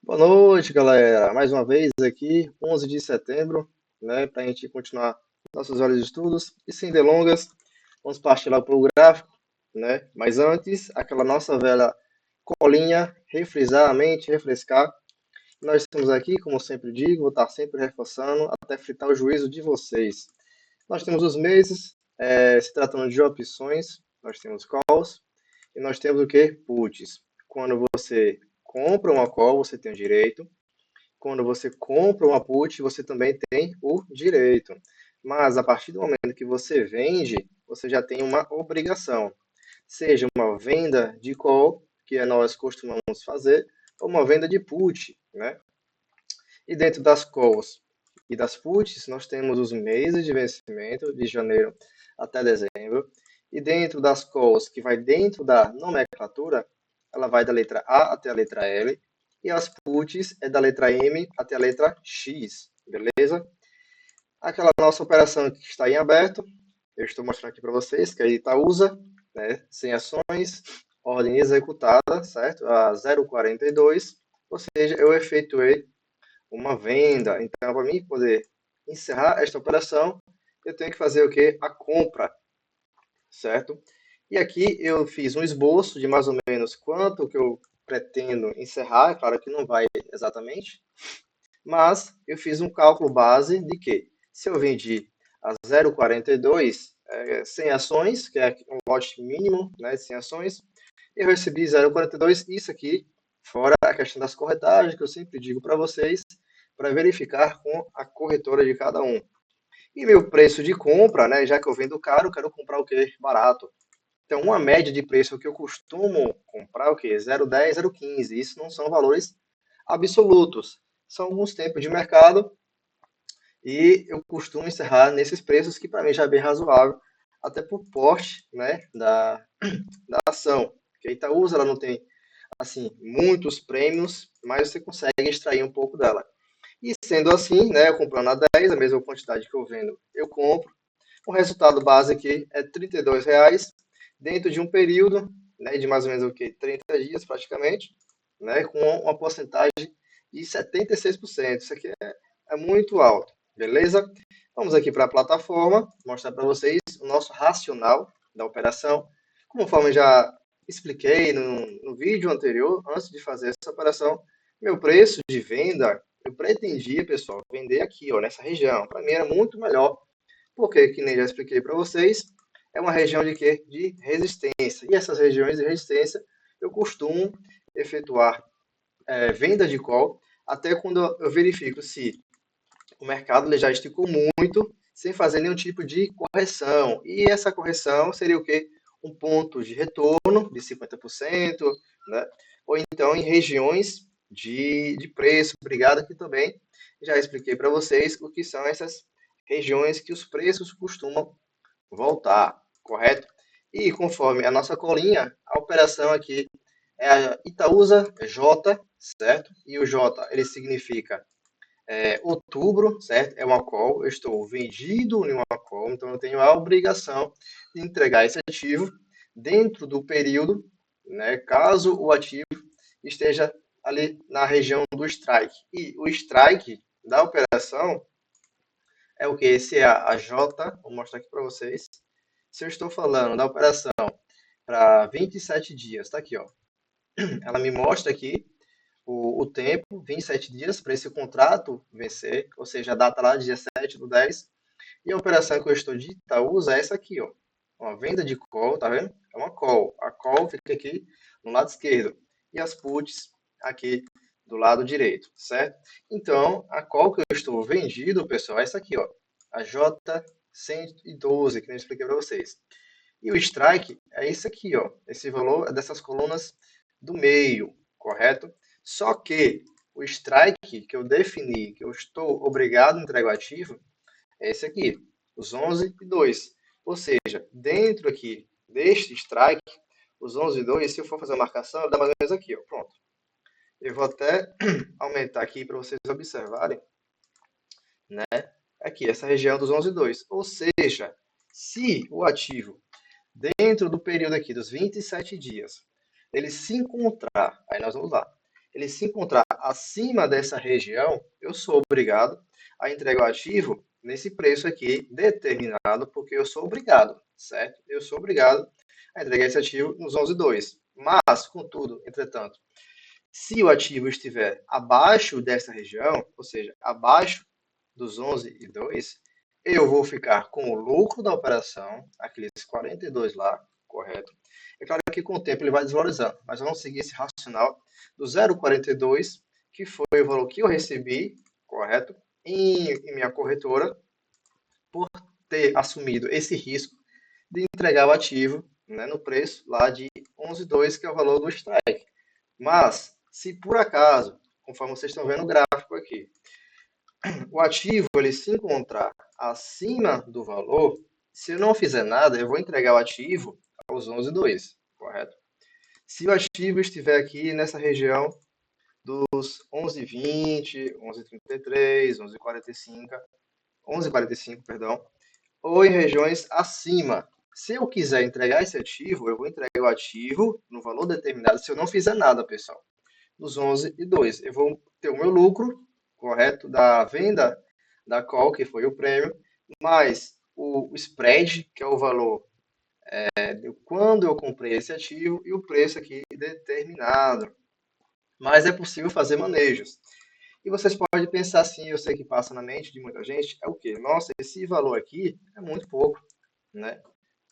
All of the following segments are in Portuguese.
Boa noite, galera. Mais uma vez aqui, 11 de setembro, né, para a gente continuar nossos horas de estudos. E sem delongas, vamos partir lá para o gráfico, né? Mas antes, aquela nossa velha colinha, refrisar a mente, refrescar. Nós estamos aqui, como eu sempre digo, vou estar sempre reforçando até fritar o juízo de vocês. Nós temos os meses, se tratando de opções, nós temos calls e nós temos o que? Puts. Quando você compra uma call, você tem o direito. Quando você compra uma put, você também tem o direito. Mas a partir do momento que você vende, você já tem uma obrigação. Seja uma venda de call, que nós costumamos fazer, ou uma venda de put, né? E dentro das calls e das puts, nós temos os meses de vencimento, de janeiro até dezembro. E dentro das calls, que vai dentro da nomenclatura, ela vai da letra A até a letra L. E as puts é da letra M até a letra X, beleza? Aquela nossa operação que está em aberto, eu estou mostrando aqui para vocês, que é a Itaúsa, né, sem ações, ordem executada, certo? A 0,42, ou seja, eu efetuei uma venda. Então, para mim poder encerrar esta operação, eu tenho que fazer o que? A compra, certo? E aqui eu fiz um esboço de mais ou menos quanto que eu pretendo encerrar, claro que não vai exatamente, mas eu fiz um cálculo base de que se eu vendi a 0,42 100 ações, que é um lote mínimo, né, de 100 ações, eu recebi 0,42, isso aqui, fora a questão das corretagens, que eu sempre digo para vocês, para verificar com a corretora de cada um. E meu preço de compra, né, já que eu vendo caro, eu quero comprar o que? Barato. Então, uma média de preço que eu costumo comprar, o que? 0,10, 0,15. Isso não são valores absolutos. São alguns tempos de mercado e eu costumo encerrar nesses preços que para mim já é bem razoável, até por porte, né, da ação. Porque a Itaúsa ela não tem assim muitos prêmios, mas você consegue extrair um pouco dela. E sendo assim, né, eu comprando a 10, a mesma quantidade que eu vendo, eu compro. O resultado base aqui é R$ 32 dentro de um período, né, de mais ou menos o que 30 dias praticamente, né, com uma porcentagem de 76%. Isso aqui é muito alto, beleza? Vamos aqui para a plataforma, mostrar para vocês o nosso racional da operação. Conforme já expliquei no vídeo anterior, antes de fazer essa operação, meu preço de venda, eu pretendia, pessoal, vender aqui, ó, nessa região. Para mim era muito melhor, porque, que nem já expliquei para vocês, é uma região de quê? De resistência. E essas regiões de resistência, eu costumo efetuar venda de call, até quando eu verifico se o mercado ele já esticou muito, sem fazer nenhum tipo de correção. E essa correção seria o quê? Um ponto de retorno de 50%, né? Ou então em regiões de preço. Obrigado aqui também. Já expliquei para vocês o que são essas regiões que os preços costumam voltar, correto? E conforme a nossa colinha, a operação aqui é a Itaúsa J, certo? E o J, ele significa outubro, certo? É uma call, eu estou vendido em uma call, então eu tenho a obrigação de entregar esse ativo dentro do período, né? Caso o ativo esteja ali na região do strike. E o strike da operação é o que? Esse é a J, vou mostrar aqui para vocês. Se eu estou falando da operação para 27 dias, tá aqui, ó. Ela me mostra aqui o tempo, 27 dias para esse contrato vencer, ou seja, a data lá, 17/10. E a operação que eu estou de Itaúsa é essa aqui, ó. Uma venda de call, tá vendo? É uma call. A call fica aqui no lado esquerdo. E as puts aqui do lado direito, certo? Então, a call que eu estou vendido, pessoal, é essa aqui, ó. A J112, que eu expliquei para vocês. E o strike é esse aqui, ó. Esse valor é dessas colunas do meio, correto? Só que o strike que eu defini, que eu estou obrigado a entregar o ativo, é esse aqui, os 11,2. Ou seja, dentro aqui deste strike, os 11,2, se eu for fazer a marcação, dá mais ou menos aqui, ó. Pronto. Eu vou até aumentar aqui para vocês observarem, né? Aqui, essa região dos 11,2. Ou seja, se o ativo dentro do período aqui dos 27 dias, ele se encontrar, aí nós vamos lá, ele se encontrar acima dessa região, eu sou obrigado a entregar o ativo nesse preço aqui determinado, porque eu sou obrigado, certo? Eu sou obrigado a entregar esse ativo nos 11,2. Mas, contudo, entretanto, se o ativo estiver abaixo dessa região, ou seja, abaixo dos 11,2, eu vou ficar com o lucro da operação, aqueles 42 lá, correto? É claro que com o tempo ele vai desvalorizando, mas vamos seguir esse racional do 0,42, que foi o valor que eu recebi, correto? Em minha corretora, por ter assumido esse risco de entregar o ativo, né, no preço lá de 11,2, que é o valor do strike. Mas, se por acaso, conforme vocês estão vendo o gráfico aqui, o ativo ele se encontrar acima do valor, se eu não fizer nada, eu vou entregar o ativo aos 11,2, correto? Se o ativo estiver aqui nessa região dos 11,20, 11,33, 11,45, perdão, ou em regiões acima. Se eu quiser entregar esse ativo, eu vou entregar o ativo no valor determinado se eu não fizer nada, pessoal. Nos 11,2. Eu vou ter o meu lucro, correto, da venda da call, que foi o prêmio, mais o spread, que é o valor de quando eu comprei esse ativo, e o preço aqui determinado. Mas é possível fazer manejos. E vocês podem pensar assim, eu sei que passa na mente de muita gente, é o quê? Nossa, esse valor aqui é muito pouco, né?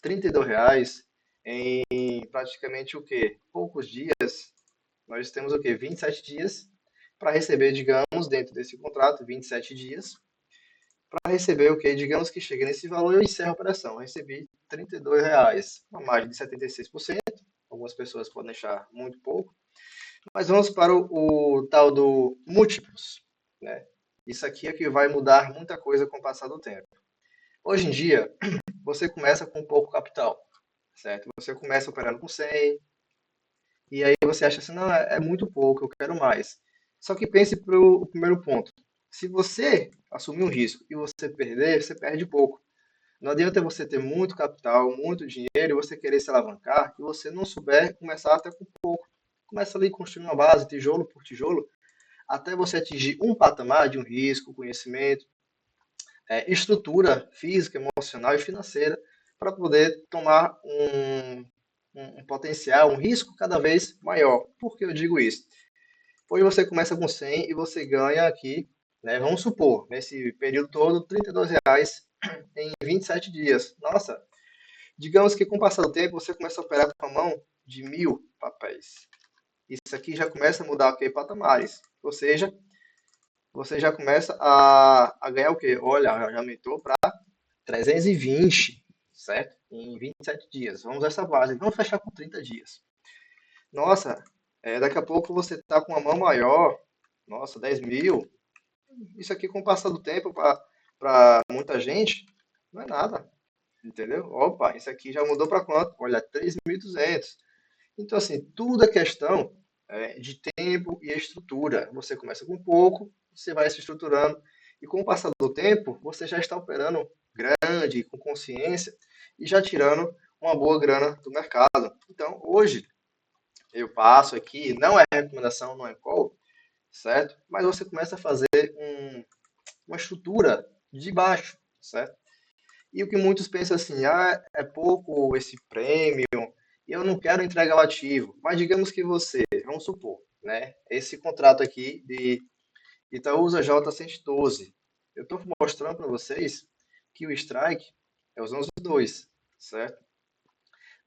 R$ 32 em praticamente o quê? Poucos dias. Nós temos o quê? 27 dias para receber, digamos, dentro desse contrato, 27 dias, para receber o quê? Digamos que chegue nesse valor e eu encerro a operação. Eu recebi R$ 32, uma margem de 76%. Algumas pessoas podem achar muito pouco. Mas vamos para o tal do múltiplos, né? Isso aqui é que vai mudar muita coisa com o passar do tempo. Hoje em dia, você começa com pouco capital, certo? Você começa operando com 100, e aí você acha assim, não, é muito pouco, eu quero mais. Só que pense para o primeiro ponto. Se você assumir um risco e você perder, você perde pouco. Não adianta você ter muito capital, muito dinheiro e você querer se alavancar e você não souber começar até com pouco. Começa ali construindo uma base, tijolo por tijolo, até você atingir um patamar de um risco, conhecimento, estrutura física, emocional e financeira para poder tomar um potencial, um risco cada vez maior. Por que eu digo isso? Hoje você começa com 100 e você ganha aqui, né, vamos supor, nesse período todo, R$ 32 em 27 dias. Nossa, digamos que com o passar do tempo você começa a operar com a mão de 1.000 papéis. Isso aqui já começa a mudar aqui patamares. Ou seja, você já começa a ganhar o quê? Olha, já aumentou para 320, certo? Em 27 dias. Vamos a essa base. Vamos fechar com 30 dias. Nossa, daqui a pouco você está com uma mão maior. Nossa, 10.000. Isso aqui, com o passar do tempo, para muita gente, não é nada. Entendeu? Opa, isso aqui já mudou para quanto? Olha, 3.200. Então, assim, tudo é questão de tempo e estrutura. Você começa com pouco, você vai se estruturando, e com o passar do tempo, você já está operando grande, com consciência, e já tirando uma boa grana do mercado. Então, hoje, eu passo aqui, não é recomendação, não é call, certo? Mas você começa a fazer uma estrutura de baixo, certo? E o que muitos pensam assim, é pouco esse prêmio, e eu não quero entregar o ativo. Mas digamos que você, vamos supor, né, esse contrato aqui de Itaúsa J112, eu estou mostrando para vocês que o strike é os 11,2, certo?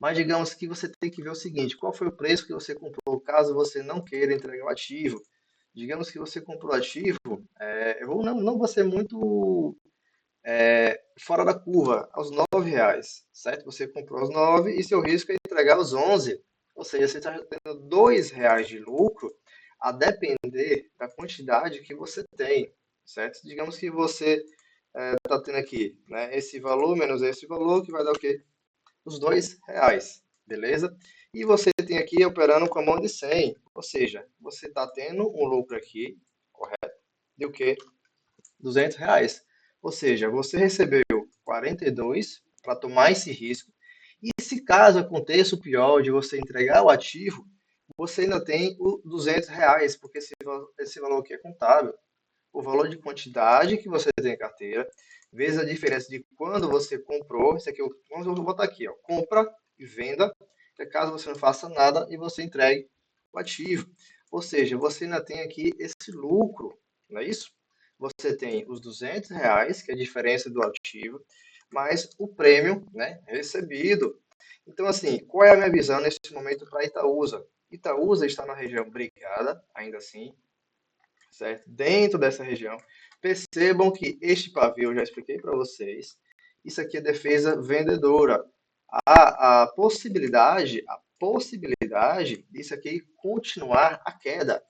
Mas digamos que você tem que ver o seguinte, qual foi o preço que você comprou, caso você não queira entregar o ativo. Digamos que você comprou ativo, não vou ser muito fora da curva, aos R$ 9, certo? Você comprou aos 9 e seu risco é entregar aos 11. Ou seja, você está tendo R$ 2 de lucro a depender da quantidade que você tem, certo? Digamos que você está tendo aqui, né, esse valor menos esse valor, que vai dar o quê? Os R$ 2, beleza? E você tem aqui operando com a mão de 100, ou seja, você está tendo um lucro aqui, correto? De o quê? R$ 200. Ou seja, você recebeu 42 para tomar esse risco. E se caso aconteça o pior de você entregar o ativo, você ainda tem o R$ 200, porque esse valor aqui é contábil. O valor de quantidade que você tem em carteira, vezes a diferença de quando você comprou. Isso aqui, vamos botar aqui, ó, compra e venda, que é caso você não faça nada e você entregue o ativo. Ou seja, você ainda tem aqui esse lucro, não é isso? Você tem os R$ 200, que é a diferença do ativo, mais o prêmio, né, recebido. Então, assim, qual é a minha visão nesse momento para Itaúsa? Itaúsa está na região Brigada, ainda assim, certo? Dentro dessa região. Percebam que este pavio, eu já expliquei para vocês, isso aqui é defesa vendedora. A possibilidade disso aqui continuar a queda.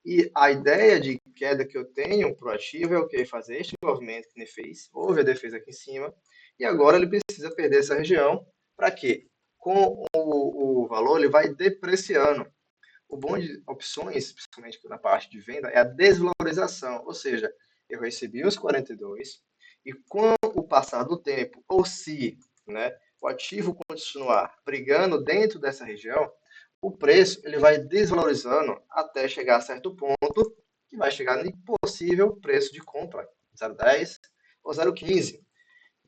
E a ideia de queda que eu tenho para o ativo é o que? Fazer este movimento que ele fez. Houve a defesa aqui em cima. E agora ele precisa perder essa região. Para quê? Com o valor, ele vai depreciando. O bom de opções, principalmente na parte de venda, é a desvalorização. Ou seja, eu recebi os 42 e com o passar do tempo, ou se, né, o ativo continuar brigando dentro dessa região, o preço ele vai desvalorizando até chegar a certo ponto que vai chegar no possível preço de compra, 0,10 ou 0,15.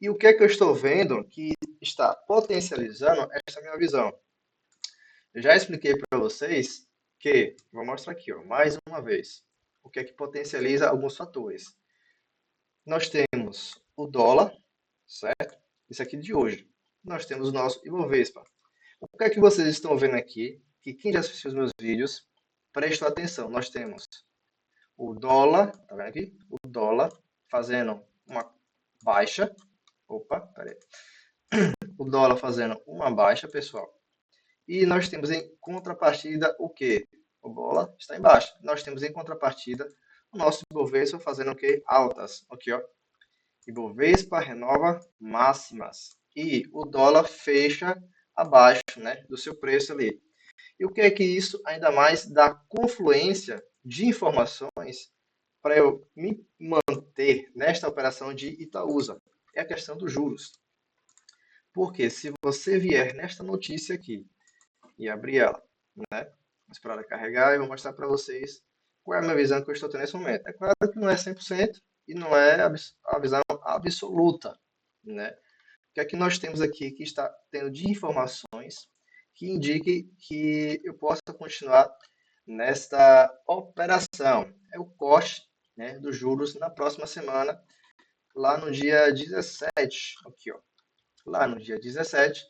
E o que é que eu estou vendo que está potencializando essa minha visão? Eu já expliquei para vocês que, vou mostrar aqui, ó, mais uma vez, o que é que potencializa alguns fatores. Nós temos o dólar, certo? Isso aqui de hoje. Nós temos o nosso Ibovespa. O que é que vocês estão vendo aqui? Que quem já assistiu os meus vídeos, prestou atenção. Nós temos o dólar, tá vendo aqui? O dólar fazendo uma baixa. Opa, peraí. O dólar fazendo uma baixa, pessoal. E nós temos em contrapartida o quê? O dólar está em baixa. Nós temos em contrapartida o nosso Ibovespa fazendo o quê? Altas. Aqui, ó. Ibovespa renova máximas. E o dólar fecha abaixo, né, do seu preço ali. E o que é que isso ainda mais dá confluência de informações para eu me manter nesta operação de Itaúsa? É a questão dos juros. Porque se você vier nesta notícia aqui e abrir ela, né? Vou esperar ela carregar e vou mostrar para vocês qual é a minha visão que eu estou tendo nesse momento. É claro que não é 100% e não é a visão absoluta, né? O que é que nós temos aqui que está tendo de informações que indique que eu possa continuar nesta operação? É o corte, né, dos juros na próxima semana, lá no dia 17, aqui, ó. Lá no dia 17,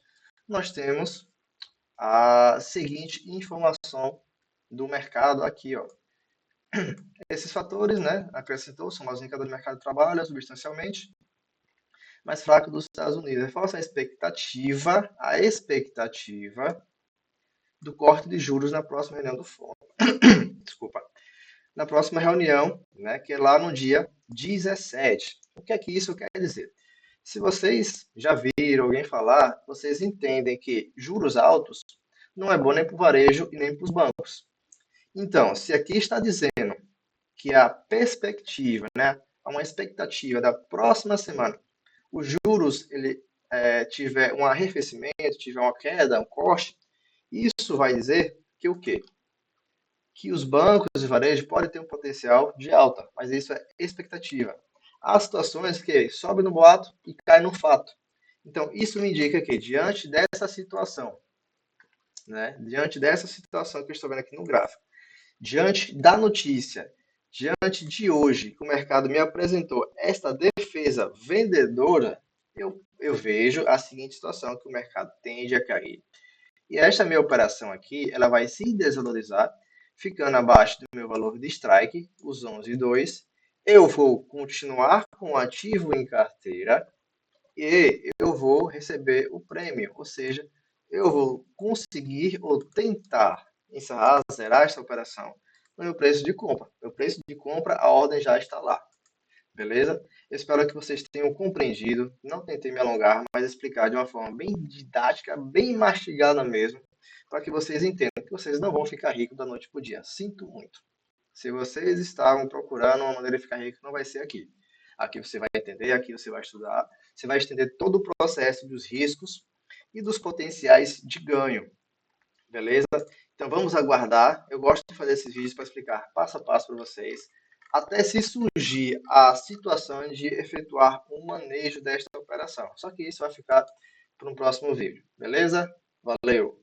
nós temos a seguinte informação do mercado aqui, ó. Esses fatores, né, acrescentou, são mais indicadores do mercado de trabalho, substancialmente mais fraco dos Estados Unidos. Reforça a expectativa do corte de juros na próxima reunião do FONC. Desculpa. Na próxima reunião, né, que é lá no dia 17. O que é que isso quer dizer? Se vocês já viram alguém falar, vocês entendem que juros altos não é bom nem para o varejo e nem para os bancos. Então, se aqui está dizendo que a perspectiva, né, há uma expectativa da próxima semana, os juros ele tiver um arrefecimento, tiver uma queda, um corte, isso vai dizer que o quê? Que os bancos de varejo podem ter um potencial de alta, mas isso é expectativa. Há situações que sobe no boato e cai no fato. Então, isso me indica que, diante dessa situação, né, diante dessa situação que eu estou vendo aqui no gráfico, diante da notícia, diante de hoje, que o mercado me apresentou esta defesa vendedora, eu vejo a seguinte situação, que o mercado tende a cair. E esta minha operação aqui, ela vai se desvalorizar, ficando abaixo do meu valor de strike, os 11,2. Eu vou continuar com o ativo em carteira e eu vou receber o prêmio, ou seja, eu vou conseguir ou tentar encerrar, zerar esta operação no meu preço de compra. Meu preço de compra, a ordem já está lá. Beleza? Eu espero que vocês tenham compreendido. Não tentei me alongar, mas explicar de uma forma bem didática, bem mastigada mesmo, para que vocês entendam que vocês não vão ficar ricos da noite para o dia. Sinto muito. Se vocês estavam procurando uma maneira de ficar rico, não vai ser aqui. Aqui você vai entender, aqui você vai estudar, você vai entender todo o processo dos riscos e dos potenciais de ganho. Beleza? Então vamos aguardar. Eu gosto de fazer esses vídeos para explicar passo a passo para vocês, até se surgir a situação de efetuar um manejo desta operação. Só que isso vai ficar para um próximo vídeo, beleza? Valeu!